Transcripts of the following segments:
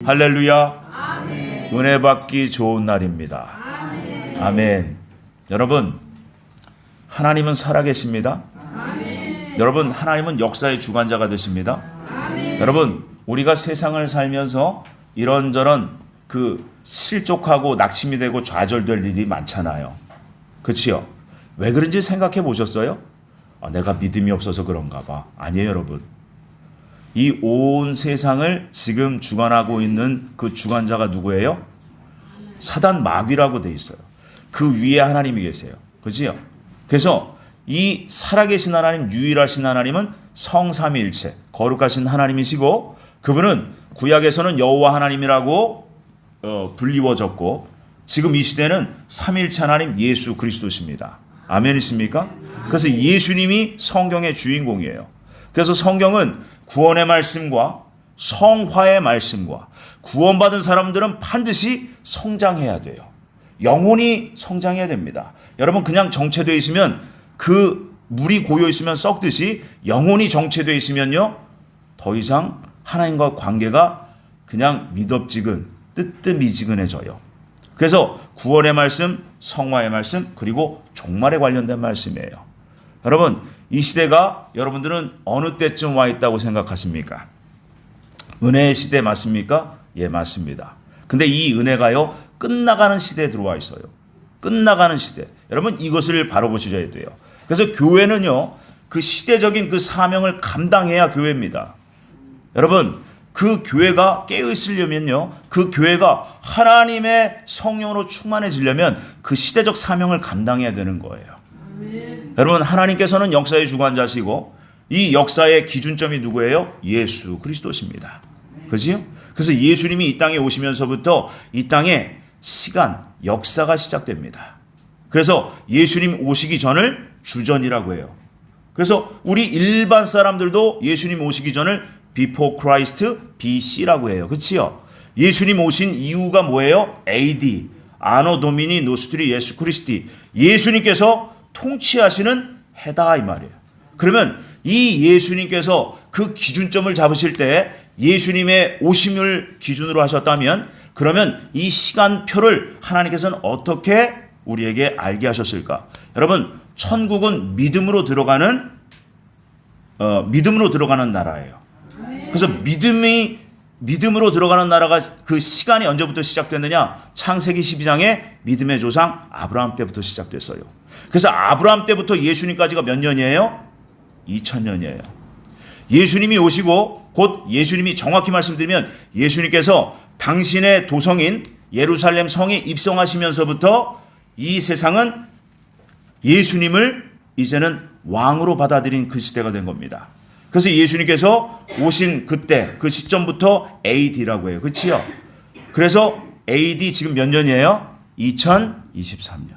할렐루야. 아멘. 은혜 받기 좋은 날입니다. 아멘. 아멘. 여러분, 하나님은 살아계십니다. 아멘. 여러분, 하나님은 역사의 주관자가 되십니다. 아멘. 여러분, 우리가 세상을 살면서 이런저런 실족하고 낙심이 되고 좌절될 일이 많잖아요. 그렇지요? 왜 그런지 생각해 보셨어요? 내가 믿음이 없어서 그런가 봐. 아니에요, 여러분. 이 온 세상을 지금 주관하고 있는 그 주관자가 누구예요? 사단 마귀라고 돼 있어요. 그 위에 하나님이 계세요. 그렇지요? 그래서 이 살아계신 하나님, 유일하신 하나님은 성삼위일체, 거룩하신 하나님이시고, 그분은 구약에서는 여호와 하나님이라고 불리워졌고, 지금 이 시대는 삼위일체 하나님 예수 그리스도십니다. 아멘이십니까? 그래서 예수님이 성경의 주인공이에요. 그래서 성경은 구원의 말씀과 성화의 말씀과 구원받은 사람들은 반드시 성장해야 돼요. 영혼이 성장해야 됩니다. 여러분, 그냥 정체되어 있으면, 그 물이 고여 있으면 썩듯이 영혼이 정체되어 있으면요, 더 이상 하나님과 관계가 그냥 미덥지근 뜨뜻미지근해져요. 그래서 구원의 말씀, 성화의 말씀, 그리고 종말에 관련된 말씀이에요. 여러분, 이 시대가 여러분들은 어느 때쯤 와 있다고 생각하십니까? 은혜의 시대 맞습니까? 예, 맞습니다. 근데 이 은혜가요, 끝나가는 시대에 들어와 있어요. 끝나가는 시대. 여러분, 이것을 바로 보셔야 돼요. 그래서 교회는요, 그 시대적인 그 사명을 감당해야 교회입니다. 여러분, 그 교회가 깨어있으려면요, 그 교회가 하나님의 성령으로 충만해지려면 그 시대적 사명을 감당해야 되는 거예요. 여러분, 하나님께서는 역사의 주관자시고 이 역사의 기준점이 누구예요? 예수 그리스도십니다. 그렇지요? 그래서 예수님이 이 땅에 오시면서부터 이 땅에 시간, 역사가 시작됩니다. 그래서 예수님 오시기 전을 주전이라고 해요. 그래서 우리 일반 사람들도 예수님 오시기 전을 Before Christ, BC라고 해요. 그렇지요? 예수님 오신 이유가 뭐예요? AD, 아노 도미니 노스트리 예수 크리스티. 예수님께서 통치하시는 해다, 이 말이에요. 그러면 이 예수님께서 그 기준점을 잡으실 때 예수님의 오심을 기준으로 하셨다면, 그러면 이 시간표를 하나님께서는 어떻게 우리에게 알게 하셨을까? 여러분, 천국은 믿음으로 들어가는 나라예요. 그래서 믿음으로 들어가는 나라가, 그 시간이 언제부터 시작됐느냐? 창세기 12장에 믿음의 조상 아브라함 때부터 시작됐어요. 그래서 아브라함 때부터 예수님까지가 몇 년이에요? 2000년이에요. 예수님이 오시고, 곧 예수님이, 정확히 말씀드리면 예수님께서 당신의 도성인 예루살렘 성에 입성하시면서부터 이 세상은 예수님을 이제는 왕으로 받아들인 그 시대가 된 겁니다. 그래서 예수님께서 오신 그때, 그 시점부터 AD라고 해요. 그렇지요? 그래서 AD 지금 몇 년이에요? 2023년.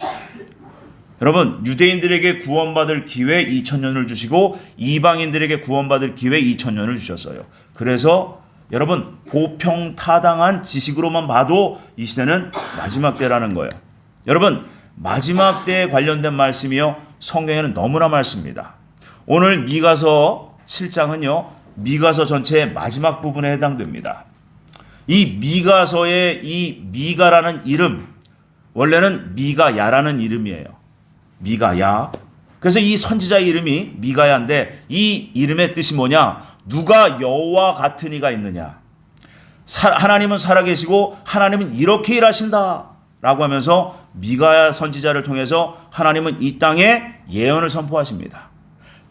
여러분, 유대인들에게 구원받을 기회 2000년을 주시고 이방인들에게 구원받을 기회 2000년을 주셨어요. 그래서 여러분, 고평타당한 지식으로만 봐도 이 시대는 마지막 때라는 거예요. 여러분, 마지막 때에 관련된 말씀이요, 성경에는 너무나 많습니다. 오늘 미가서 7장은요, 미가서 전체의 마지막 부분에 해당됩니다. 이 미가서의 이 미가라는 이름, 원래는 미가야라는 이름이에요. 미가야. 그래서 이 선지자의 이름이 미가야인데, 이 이름의 뜻이 뭐냐? 누가 여호와 같은 이가 있느냐? 하나님은 살아계시고 하나님은 이렇게 일하신다 라고 하면서 미가야 선지자를 통해서 하나님은 이 땅에 예언을 선포하십니다.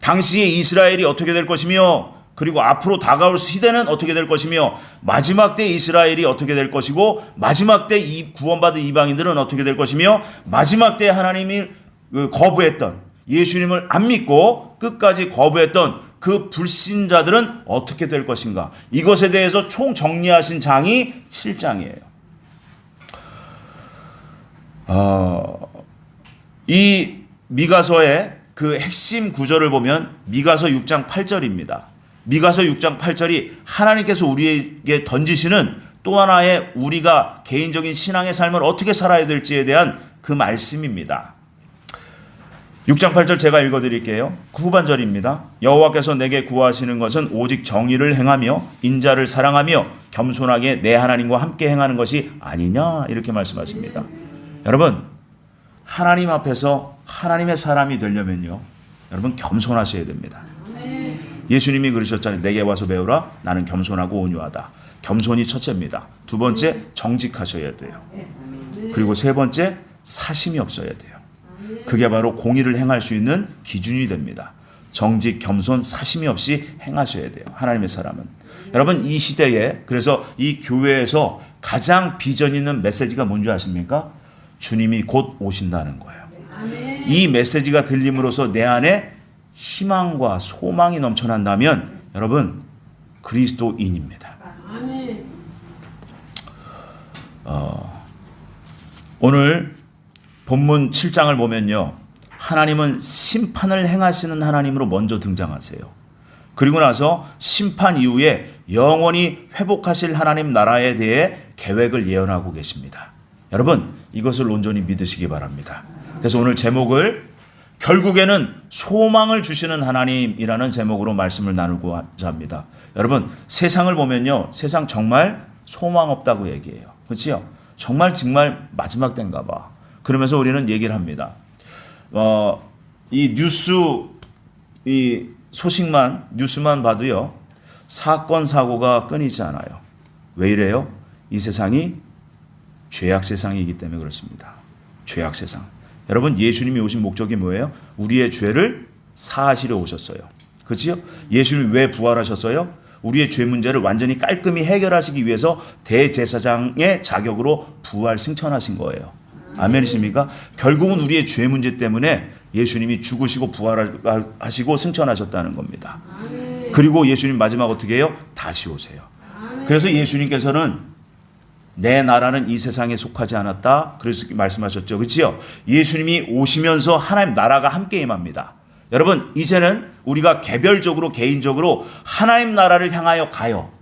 당시에 이스라엘이 어떻게 될 것이며, 그리고 앞으로 다가올 시대는 어떻게 될 것이며, 마지막 때 이스라엘이 어떻게 될 것이고, 마지막 때 이 구원받은 이방인들은 어떻게 될 것이며, 마지막 때 하나님이 거부했던, 예수님을 안 믿고 끝까지 거부했던 그 불신자들은 어떻게 될 것인가, 이것에 대해서 총 정리하신 장이 7장이에요. 이 미가서의 그 핵심 구절을 보면 미가서 6장 8절입니다. 미가서 6장 8절이 하나님께서 우리에게 던지시는 또 하나의 우리가 개인적인 신앙의 삶을 어떻게 살아야 될지에 대한 그 말씀입니다. 6장 8절 제가 읽어드릴게요. 그 후반절입니다. 여호와께서 내게 구하시는 것은 오직 정의를 행하며 인자를 사랑하며 겸손하게 내 하나님과 함께 행하는 것이 아니냐, 이렇게 말씀하십니다. 여러분, 하나님 앞에서 하나님의 사람이 되려면요, 여러분 겸손하셔야 됩니다. 예수님이 그러셨잖아요. 내게 와서 배우라. 나는 겸손하고 온유하다. 겸손이 첫째입니다. 두 번째, 정직하셔야 돼요. 그리고 세 번째, 사심이 없어야 돼요. 그게 바로 공의를 행할 수 있는 기준이 됩니다. 정직, 겸손, 사심이 없이 행하셔야 돼요. 하나님의 사람은. 여러분, 이 시대에, 그래서 이 교회에서 가장 비전 있는 메시지가 뭔지 아십니까? 주님이 곧 오신다는 거예요. 이 메시지가 들림으로써 내 안에 희망과 소망이 넘쳐난다면 여러분, 그리스도인입니다. 오늘 본문 7장을 보면요, 하나님은 심판을 행하시는 하나님으로 먼저 등장하세요. 그리고 나서 심판 이후에 영원히 회복하실 하나님 나라에 대해 계획을 예언하고 계십니다. 여러분, 이것을 온전히 믿으시기 바랍니다. 그래서 오늘 제목을 결국에는 소망을 주시는 하나님이라는 제목으로 말씀을 나누고자 합니다. 여러분, 세상을 보면요, 세상 정말 소망 없다고 얘기해요. 그렇죠? 정말 마지막 때인가 봐. 그러면서 우리는 얘기를 합니다. 이 뉴스만 봐도요, 사건 사고가 끊이지 않아요. 왜 이래요? 이 세상이 죄악 세상이기 때문에 그렇습니다. 죄악 세상. 여러분, 예수님이 오신 목적이 뭐예요? 우리의 죄를 사하시려 오셨어요. 그렇죠? 예수님이 왜 부활하셨어요? 우리의 죄 문제를 완전히 깔끔히 해결하시기 위해서 대제사장의 자격으로 부활 승천하신 거예요. 아멘이십니까? 결국은 우리의 죄 문제 때문에 예수님이 죽으시고 부활하시고 승천하셨다는 겁니다. 그리고 예수님 마지막 어떻게 해요? 다시 오세요. 그래서 예수님께서는 내 나라는 이 세상에 속하지 않았다, 그래서 말씀하셨죠. 그렇죠? 예수님이 오시면서 하나님 나라가 함께 임합니다. 여러분, 이제는 우리가 개별적으로 개인적으로 하나님 나라를 향하여 가요.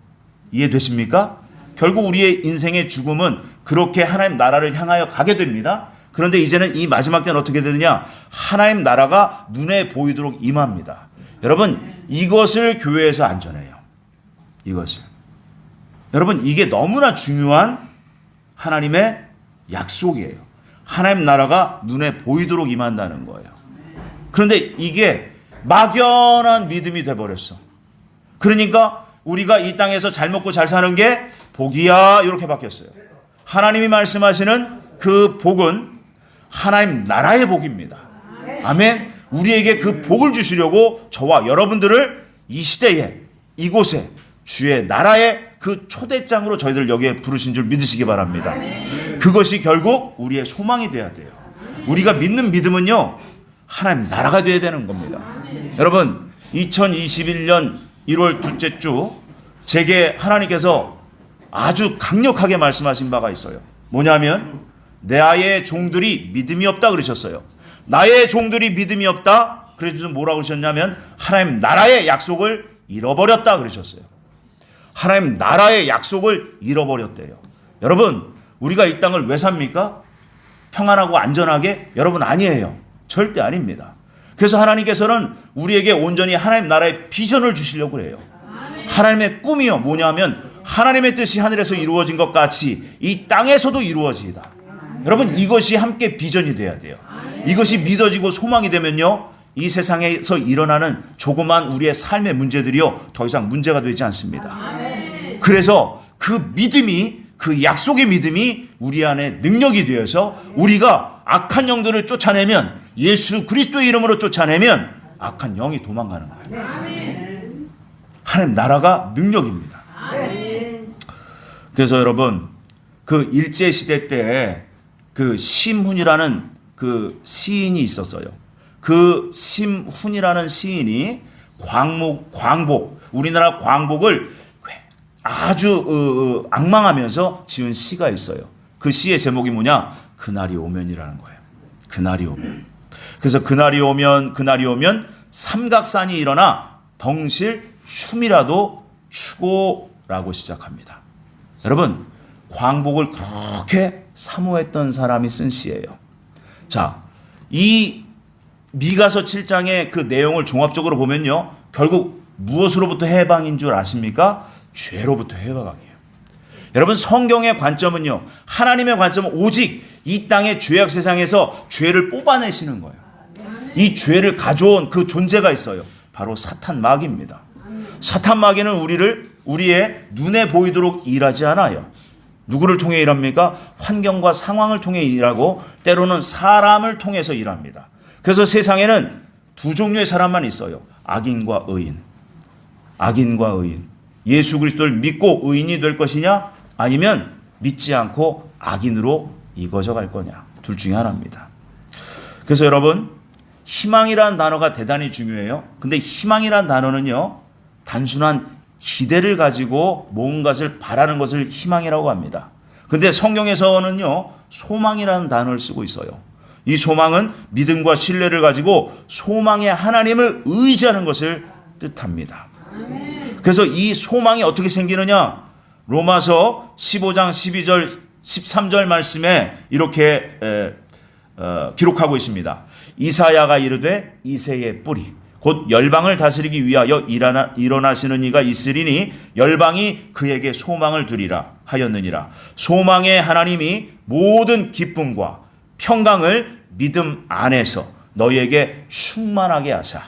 이해되십니까? 결국 우리의 인생의 죽음은 그렇게 하나님 나라를 향하여 가게 됩니다. 그런데 이제는 이 마지막 때는 어떻게 되느냐? 하나님 나라가 눈에 보이도록 임합니다. 여러분, 이것을 교회에서 안 전해요. 이것을. 여러분, 이게 너무나 중요한 하나님의 약속이에요. 하나님 나라가 눈에 보이도록 임한다는 거예요. 그런데 이게 막연한 믿음이 돼버렸어. 그러니까 우리가 이 땅에서 잘 먹고 잘 사는 게 복이야, 이렇게 바뀌었어요. 하나님이 말씀하시는 그 복은 하나님 나라의 복입니다. 아멘. 우리에게 그 복을 주시려고 저와 여러분들을 이 시대에, 이곳에, 주의 나라의 그 초대장으로 저희들 여기에 부르신 줄 믿으시기 바랍니다. 그것이 결국 우리의 소망이 돼야 돼요. 우리가 믿는 믿음은요, 하나님 나라가 돼야 되는 겁니다. 여러분, 2021년 1월 둘째 주 제게 하나님께서 아주 강력하게 말씀하신 바가 있어요. 뭐냐면, 나의 종들이 믿음이 없다 그러셨어요. 나의 종들이 믿음이 없다. 그래서 뭐라고 그러셨냐면, 하나님 나라의 약속을 잃어버렸다 그러셨어요. 하나님 나라의 약속을 잃어버렸대요. 여러분, 우리가 이 땅을 왜 삽니까? 평안하고 안전하게? 여러분, 아니에요. 절대 아닙니다. 그래서 하나님께서는 우리에게 온전히 하나님 나라의 비전을 주시려고 해요. 하나님의 꿈이요, 뭐냐면 하나님의 뜻이 하늘에서 이루어진 것 같이 이 땅에서도 이루어지이다. 여러분, 이것이 함께 비전이 돼야 돼요. 이것이 믿어지고 소망이 되면요, 이 세상에서 일어나는 조그만 우리의 삶의 문제들이요, 더 이상 문제가 되지 않습니다. 그래서 그 믿음이, 그 약속의 믿음이 우리 안에 능력이 되어서 우리가 악한 영들을 쫓아내면, 예수 그리스도의 이름으로 쫓아내면 악한 영이 도망가는 거예요. 하나님 나라가 능력입니다. 그래서 여러분, 그 일제시대 때 그 심훈이라는 그 시인이 있었어요. 그 심훈이라는 시인이 광복, 우리나라 광복을 아주 앙망하면서 지은 시가 있어요. 그 시의 제목이 뭐냐? 그날이 오면이라는 거예요. 그날이 오면. 그래서 그날이 오면 삼각산이 일어나 덩실 춤이라도 추고라고 시작합니다. 여러분, 광복을 그렇게 사모했던 사람이 쓴 시예요. 자, 이 미가서 7장의 그 내용을 종합적으로 보면요, 결국 무엇으로부터 해방인 줄 아십니까? 죄로부터 해방이에요. 여러분, 성경의 관점은요, 하나님의 관점은 오직 이 땅의 죄악 세상에서 죄를 뽑아내시는 거예요. 이 죄를 가져온 그 존재가 있어요. 바로 사탄 마귀입니다. 사탄 마귀는 우리의 눈에 보이도록 일하지 않아요. 누구를 통해 일합니까? 환경과 상황을 통해 일하고 때로는 사람을 통해서 일합니다. 그래서 세상에는 두 종류의 사람만 있어요. 악인과 의인. 악인과 의인. 예수 그리스도를 믿고 의인이 될 것이냐? 아니면 믿지 않고 악인으로 이거져 갈 거냐? 둘 중에 하나입니다. 그래서 여러분, 희망이라는 단어가 대단히 중요해요. 근데 희망이라는 단어는요, 단순한 기대를 가지고 뭔가를 바라는 것을 희망이라고 합니다. 근데 성경에서는요, 소망이라는 단어를 쓰고 있어요. 이 소망은 믿음과 신뢰를 가지고 소망의 하나님을 의지하는 것을 뜻합니다. 그래서 이 소망이 어떻게 생기느냐? 로마서 15장 12절 13절 말씀에 이렇게 기록하고 있습니다. 이사야가 이르되 이새의 뿌리 곧 열방을 다스리기 위하여 일어나시는 이가 있으리니 열방이 그에게 소망을 두리라 하였느니라. 소망의 하나님이 모든 기쁨과 평강을 믿음 안에서 너희에게 충만하게 하사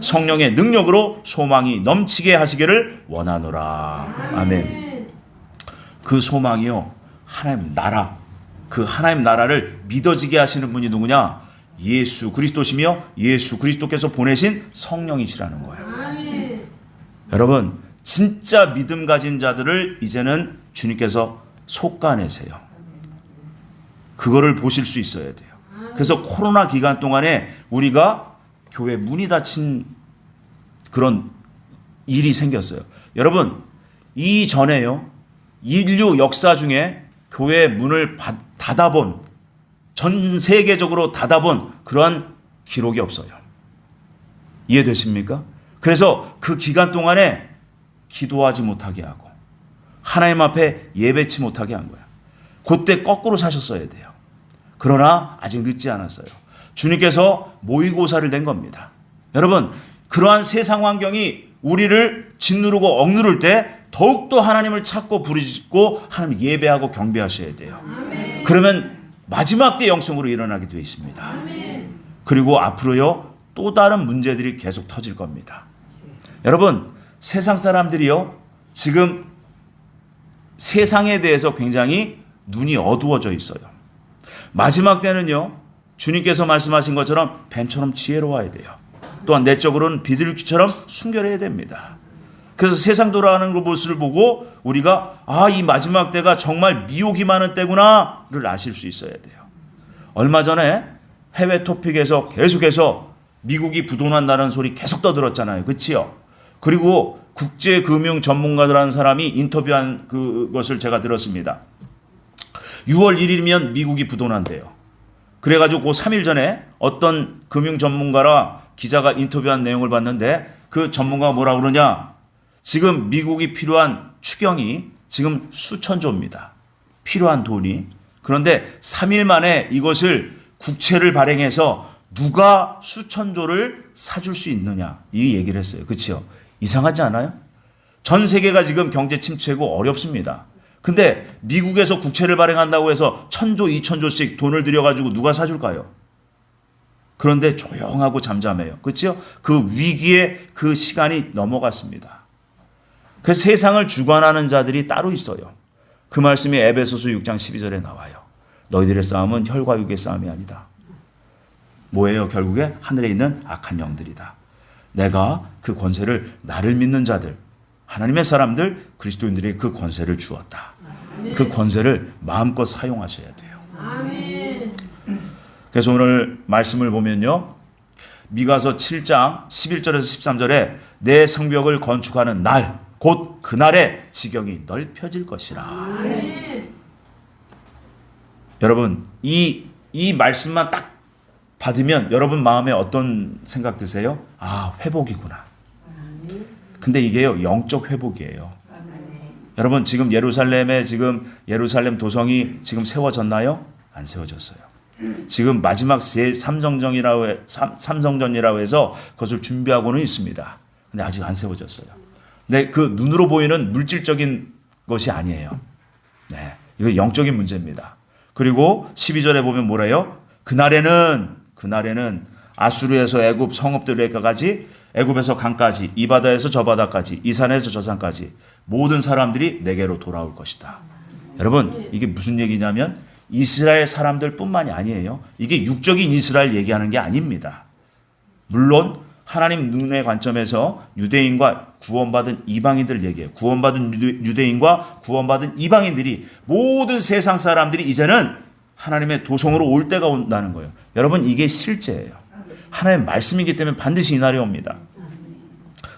성령의 능력으로 소망이 넘치게 하시기를 원하노라. 아멘. 그 소망이요, 하나님 나라, 그 하나님 나라를 믿어지게 하시는 분이 누구냐? 예수 그리스도시며 예수 그리스도께서 보내신 성령이시라는 거예요. 여러분, 진짜 믿음 가진 자들을 이제는 주님께서 솎아내세요. 그거를 보실 수 있어야 돼요. 그래서 코로나 기간 동안에 우리가 교회 문이 닫힌 그런 일이 생겼어요. 여러분, 이전에요, 인류 역사 중에 교회 문을 닫아본, 전 세계적으로 닫아본 그러한 기록이 없어요. 이해되십니까? 그래서 그 기간 동안에 기도하지 못하게 하고 하나님 앞에 예배치 못하게 한 거야. 그때 거꾸로 사셨어야 돼요. 그러나 아직 늦지 않았어요. 주님께서 모의고사를 낸 겁니다. 여러분, 그러한 세상 환경이 우리를 짓누르고 억누를 때 더욱더 하나님을 찾고 부르짖고 하나님 예배하고 경배하셔야 돼요. 그러면 마지막 때 영성으로 일어나게 되어 있습니다. 그리고 앞으로요, 또 다른 문제들이 계속 터질 겁니다. 여러분, 세상 사람들이요, 지금 세상에 대해서 굉장히 눈이 어두워져 있어요. 마지막 때는요, 주님께서 말씀하신 것처럼 뱀처럼 지혜로워야 돼요. 또한 내적으로는 비둘기처럼 순결해야 됩니다. 그래서 세상 돌아가는 것을 보고 우리가 이 마지막 때가 정말 미혹이 많은 때구나를 아실 수 있어야 돼요. 얼마 전에 해외 토픽에서 계속해서 미국이 부도난다는 소리 계속 떠들었잖아요. 그치요? 그리고 국제금융 전문가들하는 사람이 인터뷰한 그것을 제가 들었습니다. 6월 1일이면 미국이 부도난대요. 그래가지고 그 3일 전에 어떤 금융 전문가라 기자가 인터뷰한 내용을 봤는데 그 전문가가 뭐라 그러냐? 지금 미국이 필요한 추경이 지금 수천조입니다. 필요한 돈이. 그런데 3일 만에 이것을 국채를 발행해서 누가 수천조를 사줄 수 있느냐, 이 얘기를 했어요. 그렇죠? 이상하지 않아요? 전 세계가 지금 경제 침체고 어렵습니다. 근데 미국에서 국채를 발행한다고 해서 1000조, 2000조씩 돈을 들여가지고 누가 사줄까요? 그런데 조용하고 잠잠해요. 그렇죠? 그 위기의 그 시간이 넘어갔습니다. 그 세상을 주관하는 자들이 따로 있어요. 그 말씀이 에베소서 6장 12절에 나와요. 너희들의 싸움은 혈과 육의 싸움이 아니다. 뭐예요? 결국에 하늘에 있는 악한 영들이다. 내가 그 권세를, 나를 믿는 자들, 하나님의 사람들, 그리스도인들에게 그 권세를 주었다. 그 권세를 마음껏 사용하셔야 돼요. 그래서 오늘 말씀을 보면요, 미가서 7장 11절에서 13절에 내 성벽을 건축하는 날, 곧 그날에 지경이 넓혀질 것이라. 여러분, 이 말씀만 딱 받으면 여러분 마음에 어떤 생각 드세요? 회복이구나. 근데 이게요, 영적 회복이에요. 여러분, 지금 예루살렘 도성이 지금 세워졌나요? 안 세워졌어요. 지금 마지막 삼성전이라고 해서 그것을 준비하고는 있습니다. 근데 아직 안 세워졌어요. 근데 그 눈으로 보이는 물질적인 것이 아니에요. 네, 이거 영적인 문제입니다. 그리고 12절에 보면 뭐래요? 그날에는 아수르에서 애굽 성읍들에까지, 애굽에서 강까지, 이 바다에서 저 바다까지, 이 산에서 저 산까지 모든 사람들이 내게로 돌아올 것이다. 여러분, 이게 무슨 얘기냐면 이스라엘 사람들뿐만이 아니에요. 이게 육적인 이스라엘 얘기하는 게 아닙니다. 물론 하나님 눈의 관점에서 유대인과 구원받은 이방인들 얘기해요. 구원받은 유대인과 구원받은 이방인들이, 모든 세상 사람들이 이제는 하나님의 도성으로 올 때가 온다는 거예요. 여러분, 이게 실제예요. 하나님의 말씀이기 때문에 반드시 이 날이 옵니다.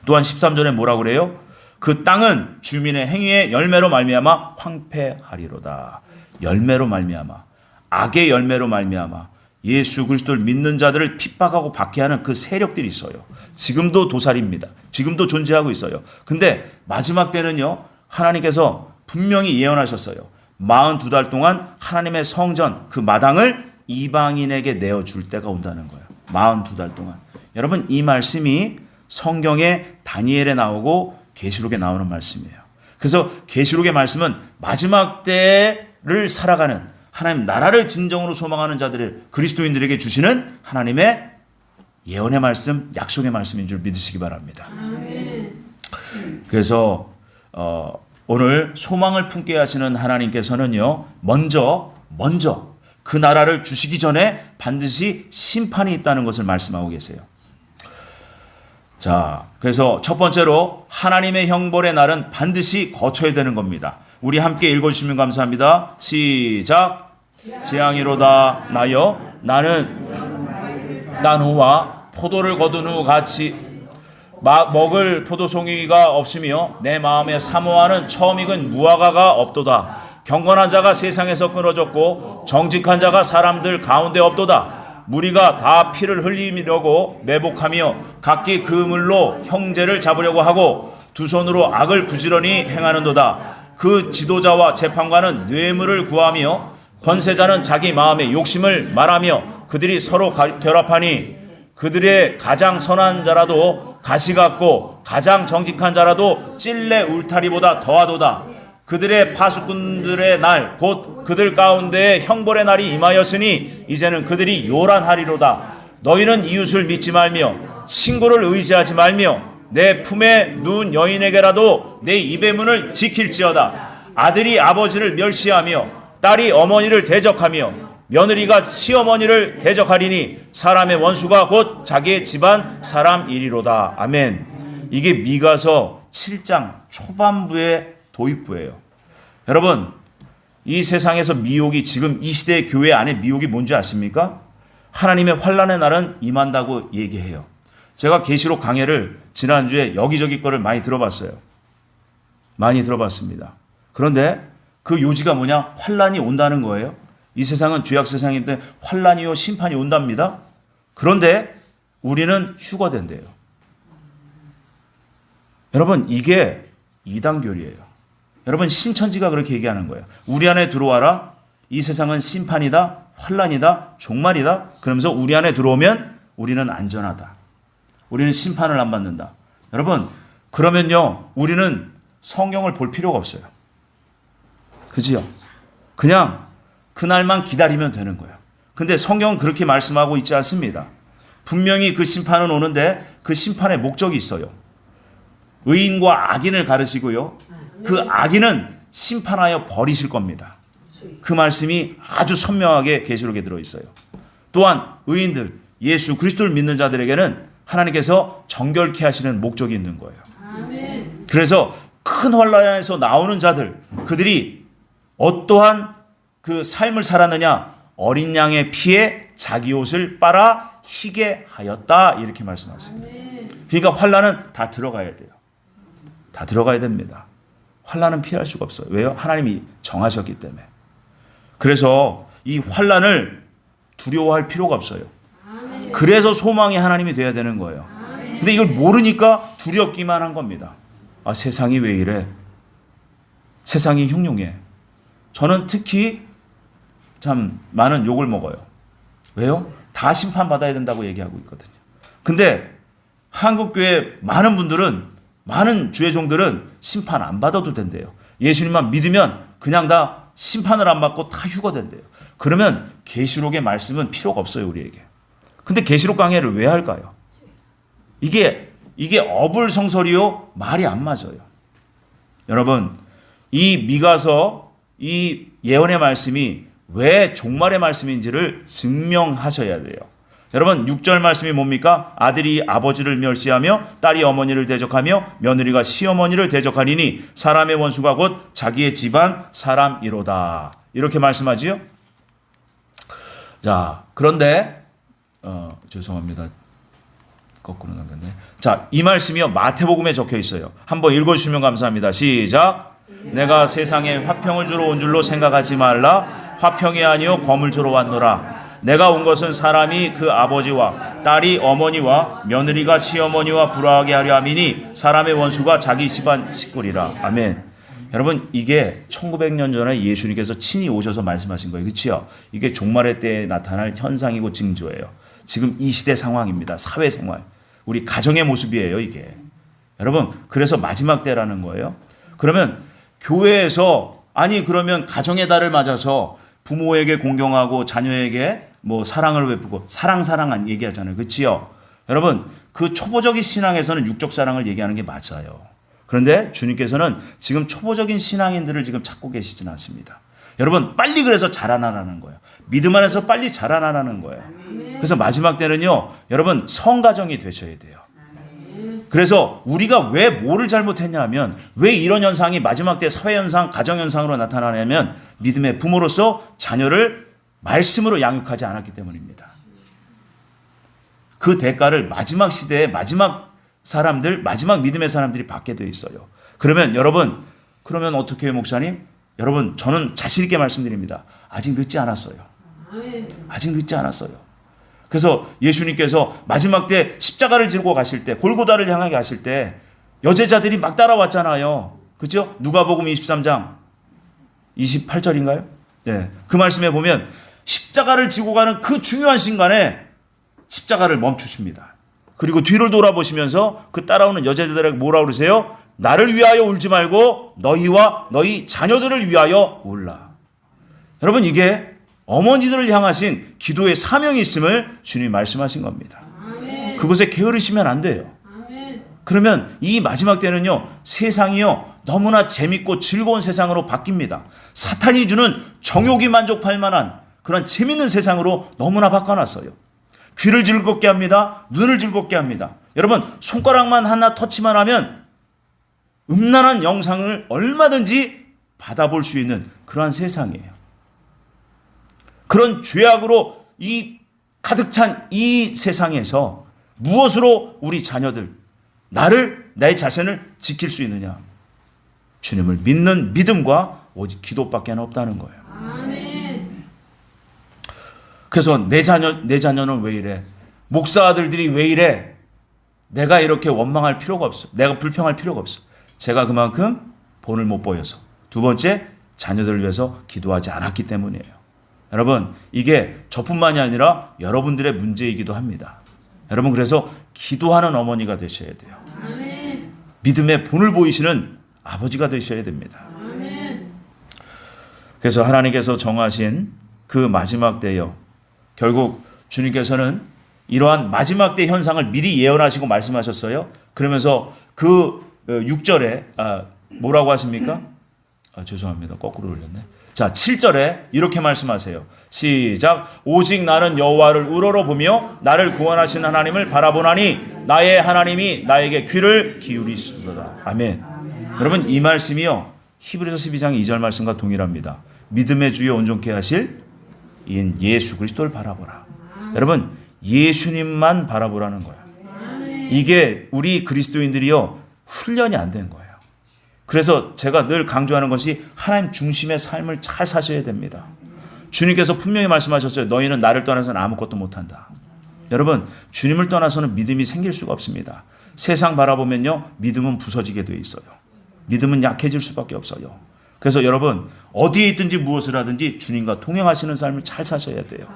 또한 13절에 뭐라고 그래요? 그 땅은 주민의 행위의 열매로 말미암아 황폐하리로다. 열매로 말미암아, 악의 열매로 말미암아 예수 그리스도를 믿는 자들을 핍박하고 박해하는 그 세력들이 있어요. 지금도 도살입니다. 지금도 존재하고 있어요. 근데 마지막 때는요, 하나님께서 분명히 예언하셨어요. 42달 동안 하나님의 성전, 그 마당을 이방인에게 내어줄 때가 온다는 거예요. 42달 동안. 여러분, 이 말씀이 성경에 다니엘에 나오고 계시록에 나오는 말씀이에요. 그래서 계시록의 말씀은 마지막 때를 살아가는, 하나님 나라를 진정으로 소망하는 자들을, 그리스도인들에게 주시는 하나님의 예언의 말씀, 약속의 말씀인 줄 믿으시기 바랍니다. 그래서 오늘 소망을 품게 하시는 하나님께서는요, 먼저 그 나라를 주시기 전에 반드시 심판이 있다는 것을 말씀하고 계세요. 자, 그래서 첫 번째로 하나님의 형벌의 날은 반드시 거쳐야 되는 겁니다. 우리 함께 읽어주시면 감사합니다. 시작. 재앙이로다 나여 나는 나누와 포도를 거둔 후 같이 먹을 포도송이가 없으며 내 마음에 사모하는 처음 익은 무화과가 없도다. 경건한 자가 세상에서 끊어졌고 정직한 자가 사람들 가운데 없도다. 무리가 다 피를 흘리려고 매복하며 각기 그 물로 형제를 잡으려고 하고 두 손으로 악을 부지런히 행하는도다. 그 지도자와 재판관은 뇌물을 구하며 권세자는 자기 마음의 욕심을 말하며 그들이 서로 결합하니 그들의 가장 선한 자라도 가시 같고 가장 정직한 자라도 찔레 울타리보다 더하도다. 그들의 파수꾼들의 날 곧 그들 가운데 형벌의 날이 임하였으니 이제는 그들이 요란하리로다. 너희는 이웃을 믿지 말며 친구를 의지하지 말며 내 품에 누운 여인에게라도 내 입의 문을 지킬지어다. 아들이 아버지를 멸시하며 딸이 어머니를 대적하며 며느리가 시어머니를 대적하리니 사람의 원수가 곧 자기의 집안 사람이리로다. 아멘. 이게 미가서 7장 초반부의 도입부예요. 여러분, 이 세상에서 미혹이, 지금 이 시대의 교회 안에 미혹이 뭔지 아십니까? 하나님의 환난의 날은 임한다고 얘기해요. 제가 계시록 강해를 지난주에 여기저기 거를 많이 들어봤어요. 많이 들어봤습니다. 그런데 그 요지가 뭐냐? 환난이 온다는 거예요. 이 세상은 죄악 세상인데 환난이요 심판이 온답니다. 그런데 우리는 휴거된대요. 여러분, 이게 이단교리예요. 여러분, 신천지가 그렇게 얘기하는 거예요. 우리 안에 들어와라. 이 세상은 심판이다, 환난이다, 종말이다. 그러면서 우리 안에 들어오면 우리는 안전하다. 우리는 심판을 안 받는다. 여러분, 그러면요, 우리는 성경을 볼 필요가 없어요. 그지요? 그냥 그날만 기다리면 되는 거예요. 근데 성경은 그렇게 말씀하고 있지 않습니다. 분명히 그 심판은 오는데 그 심판의 목적이 있어요. 의인과 악인을 가르치고요. 그 악인은 심판하여 버리실 겁니다. 그 말씀이 아주 선명하게 계시록에 들어있어요. 또한 의인들, 예수 그리스도를 믿는 자들에게는 하나님께서 정결케 하시는 목적이 있는 거예요. 그래서 큰 환난에서 나오는 자들, 그들이 어떠한 그 삶을 살았느냐? 어린 양의 피에 자기 옷을 빨아 희게 하였다. 이렇게 말씀하십니다. 그러니까 환난은 다 들어가야 돼요. 다 들어가야 됩니다. 환난은 피할 수가 없어요. 왜요? 하나님이 정하셨기 때문에. 그래서 이 환난을 두려워할 필요가 없어요. 그래서 소망이 하나님이 돼야 되는 거예요. 근데 이걸 모르니까 두렵기만 한 겁니다. 아, 세상이 왜 이래? 세상이 흉흉해. 저는 특히 참 많은 욕을 먹어요. 왜요? 다 심판받아야 된다고 얘기하고 있거든요. 근데 한국교회 많은 분들은, 많은 주의 종들은 심판 안 받아도 된대요. 예수님만 믿으면 그냥 다 심판을 안 받고 다 휴거된대요. 그러면 계시록의 말씀은 필요가 없어요, 우리에게. 근데 계시록 강해를 왜 할까요? 이게 어불성설이요, 말이 안 맞아요. 여러분, 이 미가서, 이 예언의 말씀이 왜 종말의 말씀인지를 증명하셔야 돼요. 여러분, 6절 말씀이 뭡니까? 아들이 아버지를 멸시하며 딸이 어머니를 대적하며 며느리가 시어머니를 대적하리니 사람의 원수가 곧 자기의 집안 사람이로다. 이렇게 말씀하지요. 자, 그런데 죄송합니다. 거꾸로 남겼네. 자, 이 말씀이요, 마태복음에 적혀 있어요. 한번 읽어주시면 감사합니다. 시작. 내가 세상에 화평을 주러 온 줄로 생각하지 말라. 화평이 아니요 검을 주러 왔노라. 내가 온 것은 사람이 그 아버지와 딸이 어머니와 며느리가 시어머니와 불화하게 하려 함이니 사람의 원수가 자기 집안 식구리라. 아멘. 여러분, 이게 1900년 전에 예수님께서 친히 오셔서 말씀하신 거예요. 그렇죠? 이게 종말의 때에 나타날 현상이고 징조예요. 지금 이 시대 상황입니다. 사회생활. 우리 가정의 모습이에요, 이게. 여러분, 그래서 마지막 때라는 거예요. 그러면 교회에서, 아니 그러면 가정의 달을 맞아서 부모에게 공경하고 자녀에게 뭐 사랑을 베푸고 사랑 얘기하잖아요. 그렇지요? 여러분, 그 초보적인 신앙에서는 육적 사랑을 얘기하는 게 맞아요. 그런데 주님께서는 지금 초보적인 신앙인들을 지금 찾고 계시진 않습니다. 여러분, 빨리 그래서 자라나라는 거예요. 믿음 안에서 빨리 자라나라는 거예요. 그래서 마지막 때는요, 여러분, 성가정이 되셔야 돼요. 그래서 우리가 왜 뭐를 잘못했냐 하면, 왜 이런 현상이 마지막 때 사회현상, 가정현상으로 나타나냐면 믿음의 부모로서 자녀를 말씀으로 양육하지 않았기 때문입니다. 그 대가를 마지막 시대에 마지막 사람들, 마지막 믿음의 사람들이 받게 되어 있어요. 그러면 여러분, 그러면 어떻게 해요, 목사님? 여러분, 저는 자신 있게 말씀드립니다. 아직 늦지 않았어요. 아직 늦지 않았어요. 그래서 예수님께서 마지막 때 십자가를 지고 가실 때, 골고다를 향하게 가실 때 여제자들이 막 따라왔잖아요. 그렇죠? 누가복음 23장 28절인가요? 네. 그 말씀에 보면 십자가를 지고 가는 그 중요한 순간에 십자가를 멈추십니다. 그리고 뒤를 돌아보시면서 그 따라오는 여제자들에게 뭐라 그러세요? 나를 위하여 울지 말고 너희와 너희 자녀들을 위하여 울라. 여러분, 이게 어머니들을 향하신 기도의 사명이 있음을 주님이 말씀하신 겁니다. 그것에 게으르시면 안 돼요. 그러면 이 마지막 때는요, 세상이요, 너무나 재밌고 즐거운 세상으로 바뀝니다. 사탄이 주는 정욕이 만족할 만한 그런 재밌는 세상으로 너무나 바꿔놨어요. 귀를 즐겁게 합니다. 눈을 즐겁게 합니다. 여러분, 손가락만 하나 터치만 하면 음란한 영상을 얼마든지 받아볼 수 있는 그러한 세상이에요. 그런 죄악으로 이 가득 찬 이 세상에서 무엇으로 우리 자녀들, 나의 자신을 지킬 수 있느냐? 주님을 믿는 믿음과 오직 기도밖에 없다는 거예요. 그래서 내 자녀는 왜 이래? 목사 아들들이 왜 이래? 내가 이렇게 원망할 필요가 없어. 내가 불평할 필요가 없어. 제가 그만큼 본을 못 보여서. 두 번째, 자녀들을 위해서 기도하지 않았기 때문이에요. 여러분, 이게 저뿐만이 아니라 여러분들의 문제이기도 합니다. 여러분, 그래서 기도하는 어머니가 되셔야 돼요. 믿음의 본을 보이시는 아버지가 되셔야 됩니다. 그래서 하나님께서 정하신 그 마지막 때요, 결국 주님께서는 이러한 마지막 때 현상을 미리 예언하시고 말씀하셨어요. 그러면서 그 6절에 뭐라고 하십니까? 죄송합니다. 거꾸로 올렸네. 자, 7절에 이렇게 말씀하세요. 시작. 오직 나는 여호와를 우러러보며 나를 구원하신 하나님을 바라보나니 나의 하나님이 나에게 귀를 기울이시도다. 아멘. 여러분, 이 말씀이요, 히브리서 12장 2절 말씀과 동일합니다. 믿음의 주여 온전케 하실 인 예수 그리스도를 바라보라. 여러분, 예수님만 바라보라는 거예요. 이게 우리 그리스도인들이요, 훈련이 안 된 거예요. 그래서 제가 늘 강조하는 것이 하나님 중심의 삶을 잘 사셔야 됩니다. 주님께서 분명히 말씀하셨어요. 너희는 나를 떠나서는 아무것도 못한다. 여러분, 주님을 떠나서는 믿음이 생길 수가 없습니다. 세상 바라보면요, 믿음은 부서지게 돼 있어요. 믿음은 약해질 수밖에 없어요. 그래서 여러분, 어디에 있든지 무엇을 하든지 주님과 동행하시는 삶을 잘 사셔야 돼요.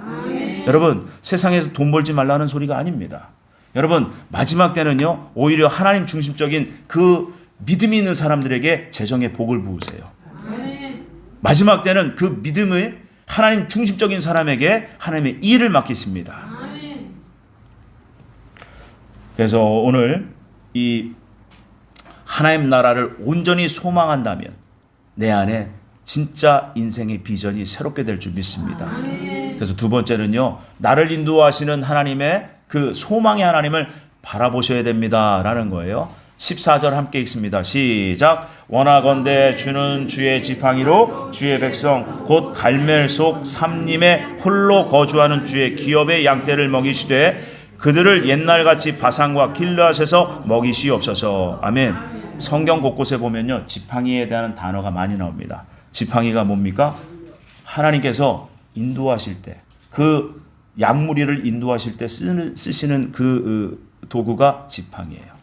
여러분, 세상에서 돈 벌지 말라는 소리가 아닙니다. 여러분, 마지막 때는요, 오히려 하나님 중심적인 그 믿음이 있는 사람들에게 재정의 복을 부으세요. 마지막 때는 그 믿음의 하나님 중심적인 사람에게 하나님의 일을 맡기십니다. 그래서 오늘 이 하나님 나라를 온전히 소망한다면 내 안에 진짜 인생의 비전이 새롭게 될 줄 믿습니다. 그래서 두 번째는요, 나를 인도하시는 하나님의 그 소망의 하나님을 바라보셔야 됩니다라는 거예요. 14절 함께 읽습니다. 시작. 원하건대 주는 주의 지팡이로 주의 백성 곧 갈멜 속 삼림에 홀로 거주하는 주의 기업의 양떼를 먹이시되 그들을 옛날같이 바산과 길르앗에서 먹이시옵소서. 아멘. 성경 곳곳에 보면요, 지팡이에 대한 단어가 많이 나옵니다. 지팡이가 뭡니까? 하나님께서 인도하실 때, 그 양무리를 인도하실 때 쓰시는 그 도구가 지팡이에요.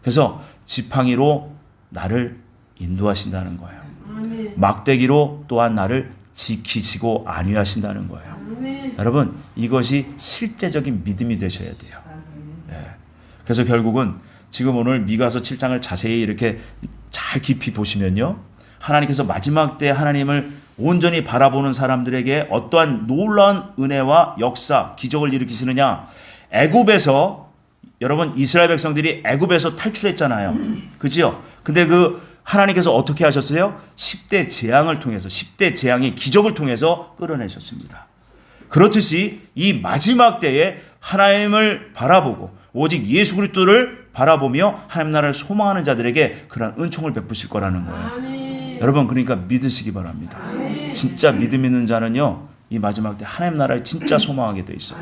그래서 지팡이로 나를 인도하신다는 거예요. 막대기로 또한 나를 지키시고 안위하신다는 거예요. 여러분, 이것이 실제적인 믿음이 되셔야 돼요. 그래서 결국은 지금 오늘 미가서 7장을 자세히 이렇게 잘 깊이 보시면요, 하나님께서 마지막 때 하나님을 온전히 바라보는 사람들에게 어떠한 놀라운 은혜와 역사, 기적을 일으키시느냐. 애굽에서, 여러분, 이스라엘 백성들이 애굽에서 탈출했잖아요. 그렇죠? 근데 그 하나님께서 어떻게 하셨어요? 10대 재앙을 통해서, 10대 재앙의 기적을 통해서 끌어내셨습니다. 그렇듯이 이 마지막 때에 하나님을 바라보고 오직 예수 그리스도를 바라보며 하나님 나라를 소망하는 자들에게 그런 은총을 베푸실 거라는 거예요. 여러분, 그러니까 믿으시기 바랍니다. 진짜 믿음 있는 자는요, 이 마지막 때 하나님 나라를 진짜 소망하게 돼 있어요.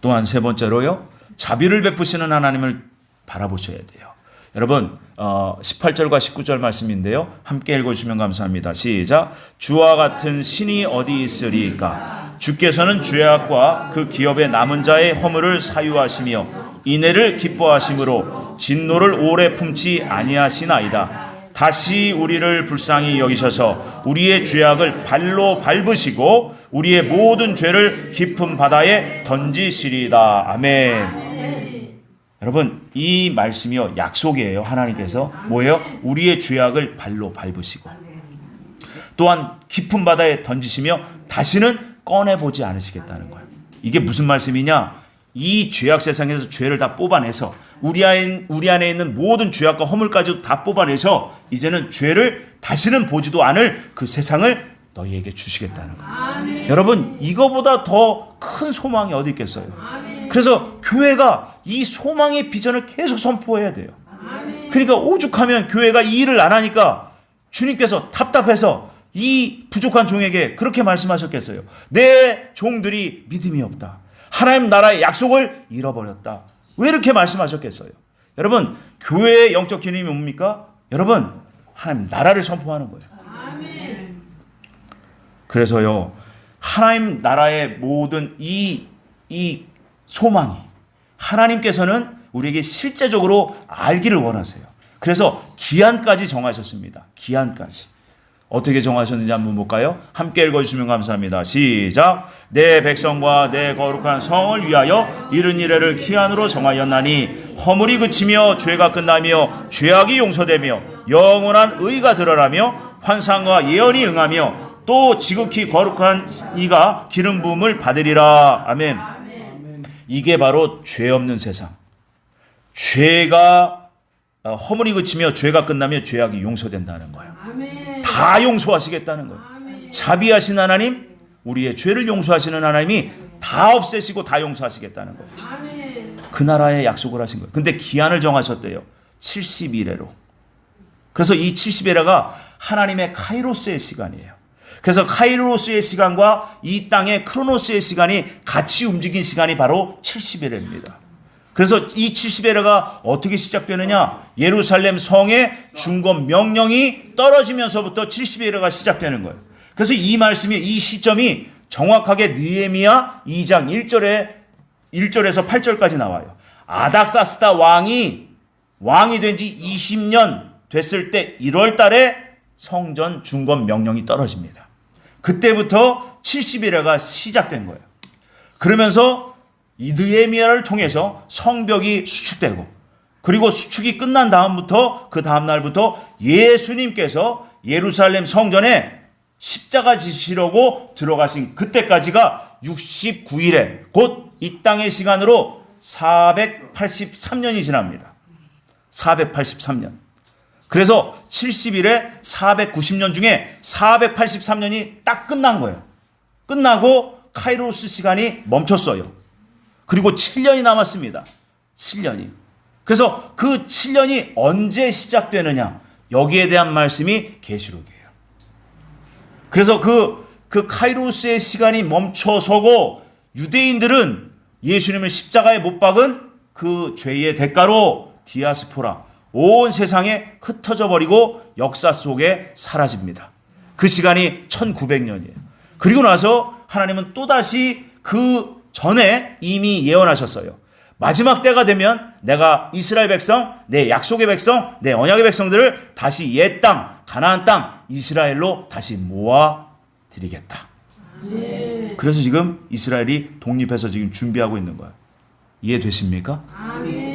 또한 세 번째로요, 자비를 베푸시는 하나님을 바라보셔야 돼요. 여러분, 18절과 19절 말씀인데요, 함께 읽어주시면 감사합니다. 시작. 주와 같은 신이 어디 있으리까? 주께서는 죄악과 그 기업의 남은 자의 허물을 사유하시며 인애를 기뻐하심으로 진노를 오래 품지 아니하시나이다. 다시 우리를 불쌍히 여기셔서 우리의 죄악을 발로 밟으시고 우리의 모든 죄를 깊은 바다에 던지시리다. 아멘. 여러분, 이 말씀이요, 약속이에요. 하나님께서 뭐예요? 우리의 죄악을 발로 밟으시고 또한 깊은 바다에 던지시며 다시는 꺼내보지 않으시겠다는 거예요. 이게 무슨 말씀이냐? 이 죄악 세상에서 죄를 다 뽑아내서 우리 안에 있는 모든 죄악과 허물까지도 다 뽑아내서 이제는 죄를 다시는 보지도 않을 그 세상을 너희에게 주시겠다는 거예요. 아멘. 여러분, 이거보다 더 큰 소망이 어디 있겠어요? 아멘. 그래서 교회가 이 소망의 비전을 계속 선포해야 돼요. 아멘. 그러니까 오죽하면 교회가 이 일을 안 하니까 주님께서 답답해서 이 부족한 종에게 그렇게 말씀하셨겠어요. 내 종들이 믿음이 없다. 하나님 나라의 약속을 잃어버렸다. 왜 이렇게 말씀하셨겠어요? 여러분, 교회의 영적 기능이 뭡니까? 여러분, 하나님 나라를 선포하는 거예요. 아멘. 그래서요, 하나님 나라의 모든 이 소망이 하나님께서는 우리에게 실제적으로 알기를 원하세요. 그래서 기한까지 정하셨습니다. 기한까지. 어떻게 정하셨는지 한번 볼까요? 함께 읽어주시면 감사합니다. 시작. 내 백성과 내 거룩한 성을 위하여 이른 이래를 기한으로 정하였나니 허물이 그치며 죄가 끝나며 죄악이 용서되며 영원한 의가 드러나며 환상과 예언이 응하며 또 지극히 거룩한 이가 기름 부음을 받으리라. 아멘. 이게 바로 죄 없는 세상. 죄가 허물이 그치며 죄가 끝나며 죄악이 용서된다는 거예요. 다 용서하시겠다는 거예요. 자비하신 하나님, 우리의 죄를 용서하시는 하나님이 다 없애시고 다 용서하시겠다는 거예요. 그 나라에 약속을 하신 거예요. 근데 기한을 정하셨대요. 70일에로. 그래서 이 70일에가 하나님의 카이로스의 시간이에요. 그래서 카이로스의 시간과 이 땅의 크로노스의 시간이 같이 움직인 시간이 바로 70일입니다. 그래서 이 70일에가 어떻게 시작되느냐? 예루살렘 성의 중건 명령이 떨어지면서부터 70일에가 시작되는 거예요. 그래서 이 말씀이, 이 시점이 정확하게 느헤미야 2장 1절에서 8절까지 나와요. 아닥사스다 왕이 된 지 20년 됐을 때 1월 달에 성전 중건 명령이 떨어집니다. 그때부터 70일회가 시작된 거예요. 그러면서 이 느헤미야를 통해서 성벽이 수축되고, 그리고 수축이 끝난 다음부터 그 다음 날부터 예수님께서 예루살렘 성전에 십자가 지시려고 들어가신 그때까지가 69일에 곧 이 땅의 시간으로 483년이 지납니다. 483년. 그래서 70일에 490년 중에 483년이 딱 끝난 거예요. 끝나고 카이로스 시간이 멈췄어요. 그리고 7년이 남았습니다. 7년이. 그래서 그 7년이 언제 시작되느냐, 여기에 대한 말씀이 계시록이에요. 그래서 그 카이로스의 시간이 멈춰서고 유대인들은 예수님을 십자가에 못 박은 그 죄의 대가로 디아스포라, 온 세상에 흩어져 버리고 역사 속에 사라집니다. 그 시간이 1900년이에요. 그리고 나서 하나님은 또다시 그 전에 이미 예언하셨어요. 마지막 때가 되면 내가 이스라엘 백성, 내 약속의 백성, 내 언약의 백성들을 다시 옛 땅, 가나안 땅, 이스라엘로 다시 모아 드리겠다. 그래서 지금 이스라엘이 독립해서 지금 준비하고 있는 거예요. 이해되십니까?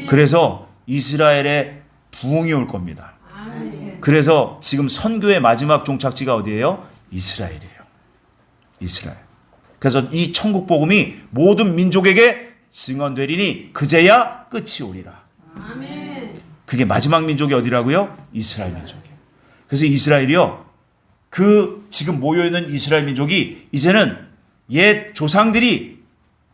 그래서 이스라엘의 부흥이 올 겁니다. 그래서 지금 선교의 마지막 종착지가 어디예요? 이스라엘이에요. 이스라엘. 그래서 이 천국 복음이 모든 민족에게 증언되리니 그제야 끝이 오리라. 그게 마지막 민족이 어디라고요? 이스라엘 민족이에요. 그래서 이스라엘이요, 그 지금 모여있는 이스라엘 민족이 이제는 옛 조상들이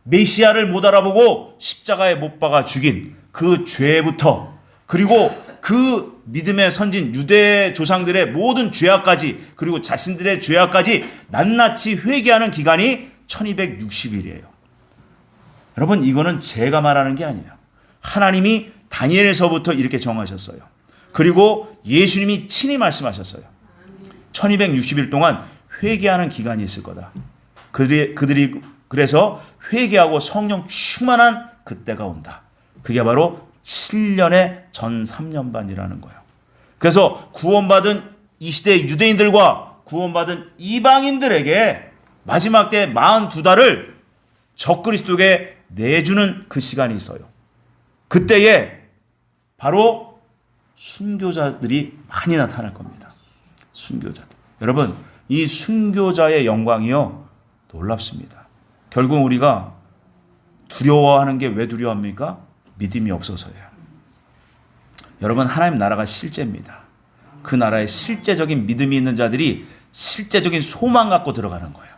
메시아를 못 알아보고 십자가에 못 박아 죽인 그 죄부터, 그리고 그 믿음의 선진 유대 조상들의 모든 죄악까지, 그리고 자신들의 죄악까지 낱낱이 회개하는 기간이 1260일이에요. 여러분, 이거는 제가 말하는 게 아니에요. 하나님이 다니엘에서부터 이렇게 정하셨어요. 그리고 예수님이 친히 말씀하셨어요. 1260일 동안 회개하는 기간이 있을 거다. 그들이 그래서 회개하고 성령 충만한 그때가 온다. 그게 바로 7년의 전 3년반이라는 거예요. 그래서 구원받은 이 시대 유대인들과 구원받은 이방인들에게 마지막 때 42달을 적그리스도에게 내주는 그 시간이 있어요. 그때에 바로 순교자들이 많이 나타날 겁니다. 순교자들. 여러분, 이 순교자의 영광이요, 놀랍습니다. 결국 우리가 두려워하는 게 왜 두려워합니까? 믿음이 없어서예요. 여러분, 하나님 나라가 실제입니다. 그 나라에 실제적인 믿음이 있는 자들이 실제적인 소망 갖고 들어가는 거예요.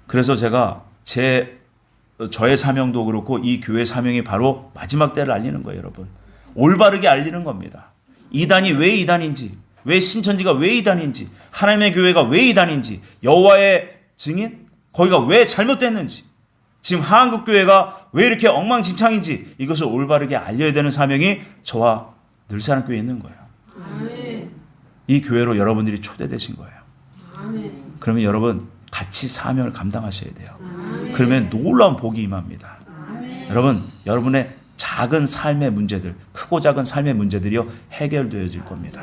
그래서 제가 저의 사명도 그렇고 이 교회 사명이 바로 마지막 때를 알리는 거예요, 여러분. 올바르게 알리는 겁니다. 이단이 왜 이단인지, 왜 신천지가 왜 이단인지, 하나님의 교회가 왜 이단인지, 여호와의 증인 거기가 왜 잘못됐는지, 지금 한국교회가 왜 이렇게 엉망진창인지, 이것을 올바르게 알려야 되는 사명이 저와 늘사랑교회에 있는 거예요. 이 교회로 여러분들이 초대되신 거예요. 그러면 여러분 같이 사명을 감당하셔야 돼요. 그러면 놀라운 복이 임합니다. 여러분, 여러분의 작은 삶의 문제들, 크고 작은 삶의 문제들이요, 해결되어질 겁니다.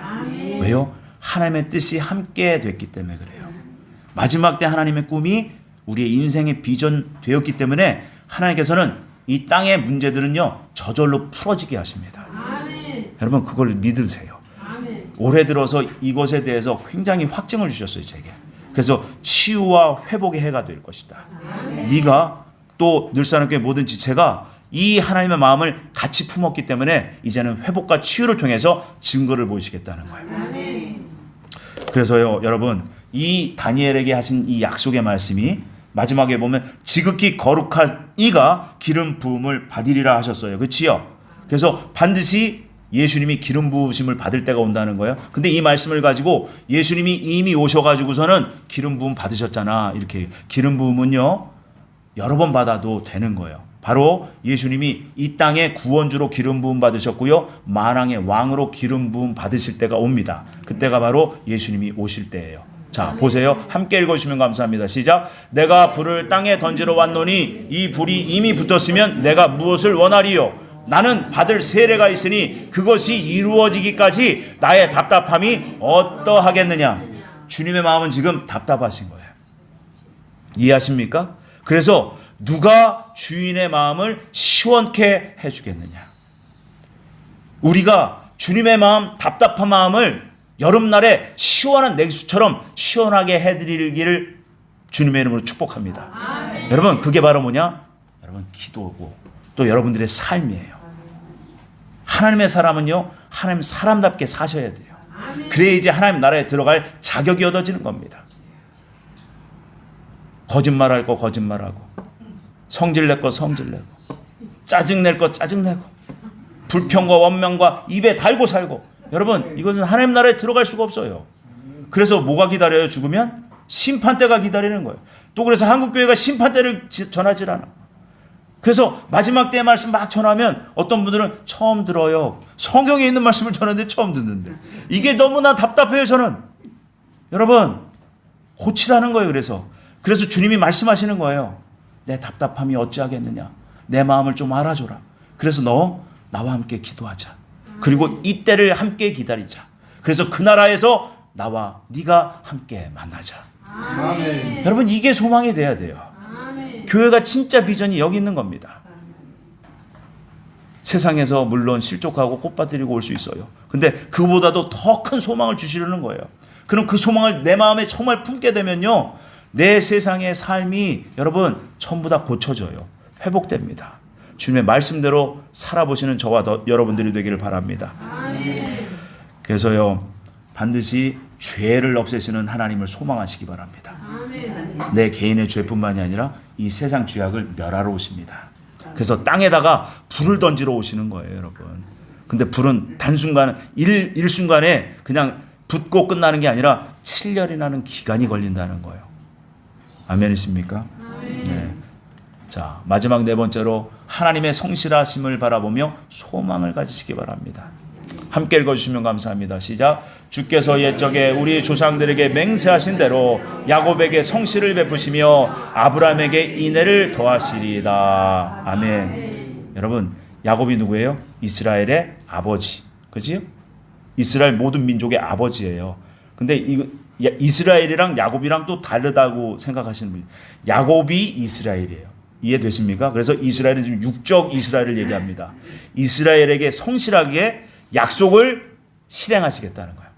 왜요? 하나님의 뜻이 함께 됐기 때문에 그래요. 마지막 때 하나님의 꿈이 우리의 인생의 비전 되었기 때문에 하나님께서는 이 땅의 문제들은요, 저절로 풀어지게 하십니다. 여러분, 그걸 믿으세요. 올해 들어서 이것에 대해서 굉장히 확증을 주셨어요, 제게. 그래서 치유와 회복의 해가 될 것이다. 네가 또 늘사랑교회 모든 지체가 이 하나님의 마음을 같이 품었기 때문에 이제는 회복과 치유를 통해서 증거를 보이시겠다는 거예요. 그래서요, 여러분, 이 다니엘에게 하신 이 약속의 말씀이 마지막에 보면 지극히 거룩한 이가 기름 부음을 받으리라 하셨어요. 그렇지요? 그래서 반드시 예수님이 기름 부으심을 받을 때가 온다는 거예요. 근데 이 말씀을 가지고 예수님이 이미 오셔가지고서는 기름 부음 받으셨잖아, 이렇게. 기름 부음은요, 여러 번 받아도 되는 거예요. 바로 예수님이 이 땅의 구원주로 기름 부음 받으셨고요, 만왕의 왕으로 기름 부음 받으실 때가 옵니다. 그때가 바로 예수님이 오실 때예요. 자, 보세요. 함께 읽어주시면 감사합니다. 시작. 내가 불을 땅에 던지러 왔노니 이 불이 이미 붙었으면 내가 무엇을 원하리요? 나는 받을 세례가 있으니 그것이 이루어지기까지 나의 답답함이 어떠하겠느냐. 주님의 마음은 지금 답답하신 거예요. 이해하십니까? 그래서 누가 주인의 마음을 시원케 해주겠느냐? 우리가 주님의 마음, 답답한 마음을 여름날에 시원한 냉수처럼 시원하게 해드리기를 주님의 이름으로 축복합니다. 여러분, 그게 바로 뭐냐? 여러분, 기도고 또 여러분들의 삶이에요. 하나님의 사람은요, 하나님 사람답게 사셔야 돼요. 그래야 이제 하나님 나라에 들어갈 자격이 얻어지는 겁니다. 거짓말할 거 거짓말하고, 성질낼 거 성질내고, 짜증낼 거 짜증내고, 불평과 원망과 입에 달고 살고, 여러분, 이것은 하나님 나라에 들어갈 수가 없어요. 그래서 뭐가 기다려요? 죽으면 심판대가 기다리는 거예요. 또 그래서 한국교회가 심판대를 전하질 않아. 그래서 마지막 때의 말씀 막 전하면 어떤 분들은 처음 들어요. 성경에 있는 말씀을 전하는데 처음 듣는데 이게 너무나 답답해요. 저는. 여러분, 고치라는 거예요. 그래서 주님이 말씀하시는 거예요. 내 답답함이 어찌하겠느냐. 내 마음을 좀 알아줘라. 그래서 너 나와 함께 기도하자. 그리고 이때를 함께 기다리자. 그래서 그 나라에서 나와 네가 함께 만나자. 아멘. 여러분, 이게 소망이 돼야 돼요. 아멘. 교회가 진짜 비전이 여기 있는 겁니다. 세상에서 물론 실족하고 꽃밭들이고 올 수 있어요. 근데 그보다도 더 큰 소망을 주시려는 거예요. 그럼 그 소망을 내 마음에 정말 품게 되면요, 내 세상의 삶이 여러분 전부 다 고쳐져요. 회복됩니다. 주님의 말씀대로 살아보시는 저와 여러분들이 되기를 바랍니다. 아멘. 그래서요, 반드시 죄를 없애시는 하나님을 소망하시기 바랍니다. 아멘. 내 개인의 죄뿐만이 아니라 이 세상 죄악을 멸하러 오십니다. 그래서 땅에다가 불을 던지러 오시는 거예요, 여러분. 근데 불은 단순간 일순간에 그냥 붙고 끝나는 게 아니라 7년이라는 기간이 걸린다는 거예요. 아멘이십니까? 네. 자, 마지막 네 번째로 하나님의 성실하심을 바라보며 소망을 가지시기 바랍니다. 함께 읽어주시면 감사합니다. 시작. 주께서 옛적에 우리 조상들에게 맹세하신 대로 야곱에게 성실을 베푸시며 아브라함에게 인애를 더하시리이다. 아멘. 여러분, 야곱이 누구예요? 이스라엘의 아버지. 그렇지? 이스라엘 모든 민족의 아버지예요. 근데 이스라엘이랑 야곱이랑 또 다르다고 생각하시는 분이, 야곱이 이스라엘이에요. 이해되십니까? 그래서 이스라엘은 지금 육적 이스라엘을 얘기합니다. 이스라엘에게 성실하게 약속을 실행하시겠다는 거예요.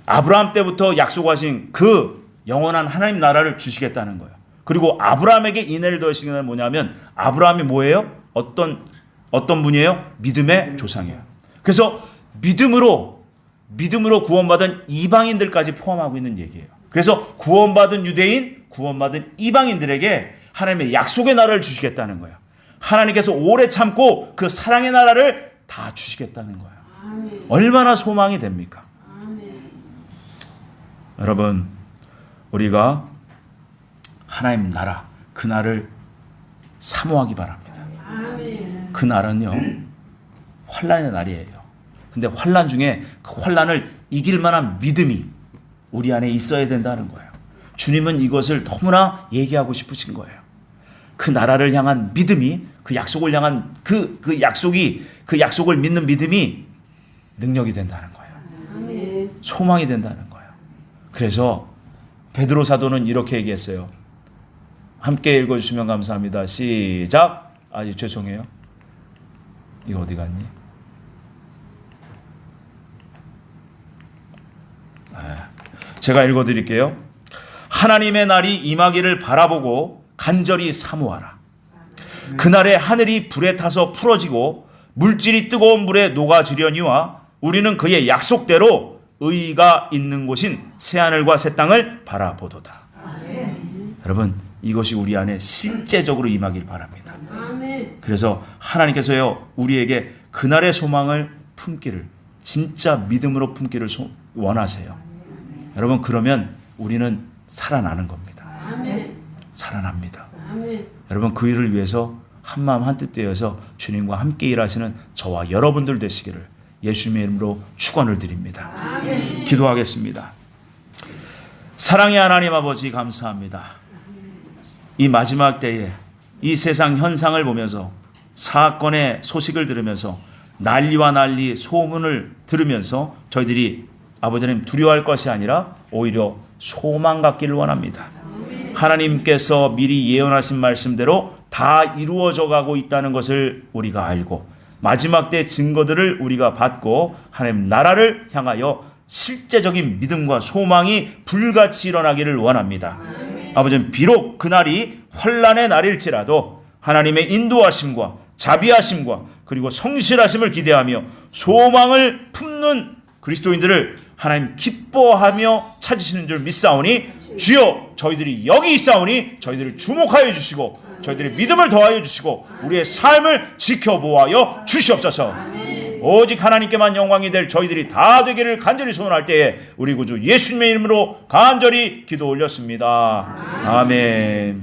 아브라함 때부터 약속하신 그 영원한 하나님 나라를 주시겠다는 거예요. 그리고 아브라함에게 인애를 더하시는 건 뭐냐면, 아브라함이 뭐예요? 어떤 분이에요? 믿음의 조상이에요. 그래서 믿음으로 구원받은 이방인들까지 포함하고 있는 얘기예요. 그래서 구원받은 유대인, 구원받은 이방인들에게 하나님의 약속의 나라를 주시겠다는 거예요. 하나님께서 오래 참고 그 사랑의 나라를 다 주시겠다는 거예요. 아멘. 얼마나 소망이 됩니까? 아멘. 여러분, 우리가 하나님 나라, 그 날을 사모하기 바랍니다. 아멘. 그 날은요, 환난의 날이에요. 근데 환난 중에 그 환난을 이길 만한 믿음이 우리 안에 있어야 된다는 거예요. 주님은 이것을 너무나 얘기하고 싶으신 거예요. 그 나라를 향한 믿음이, 그 약속을 향한 그 약속을 믿는 믿음이 능력이 된다는 거예요. 아멘. 소망이 된다는 거예요. 그래서 베드로 사도는 이렇게 얘기했어요. 함께 읽어주시면 감사합니다. 시작. 죄송해요. 이거 어디 갔니? 제가 읽어드릴게요. 하나님의 날이 임하기를 바라보고 간절히 사모하라. 그날에 하늘이 불에 타서 풀어지고 물질이 뜨거운 물에 녹아지려니와 우리는 그의 약속대로 의가 있는 곳인 새하늘과 새 땅을 바라보도다. 여러분, 이것이 우리 안에 실제적으로 임하길 바랍니다. 아멘. 그래서 하나님께서요, 우리에게 그날의 소망을 품기를, 진짜 믿음으로 품기를 원하세요. 여러분, 그러면 우리는 살아나는 겁니다. 아멘. 살아납니다. 아멘. 여러분, 그 일을 위해서 한마음 한뜻 되어서 주님과 함께 일하시는 저와 여러분들 되시기를 예수님의 이름으로 축원을 드립니다. 아멘. 기도하겠습니다. 사랑의 하나님 아버지, 감사합니다. 이 마지막 때에 이 세상 현상을 보면서, 사건의 소식을 들으면서, 난리와 난리 소문을 들으면서 저희들이 아버지 하나님 두려워할 것이 아니라 오히려 소망 갖기를 원합니다. 하나님께서 미리 예언하신 말씀대로 다 이루어져 가고 있다는 것을 우리가 알고 마지막 때 증거들을 우리가 받고 하나님 나라를 향하여 실제적인 믿음과 소망이 불같이 일어나기를 원합니다. 아버지는 비록 그날이 환난의 날일지라도 하나님의 인도하심과 자비하심과 그리고 성실하심을 기대하며 소망을 품는 그리스도인들을 하나님 기뻐하며 찾으시는 줄 믿사오니 주여 저희들이 여기 있사오니 저희들을 주목하여 주시고 저희들의 믿음을 더하여 주시고 우리의 삶을 지켜보아여 주시옵소서. 오직 하나님께만 영광이 될 저희들이 다 되기를 간절히 소원할 때에 우리 구주 예수님의 이름으로 간절히 기도 올렸습니다. 아멘.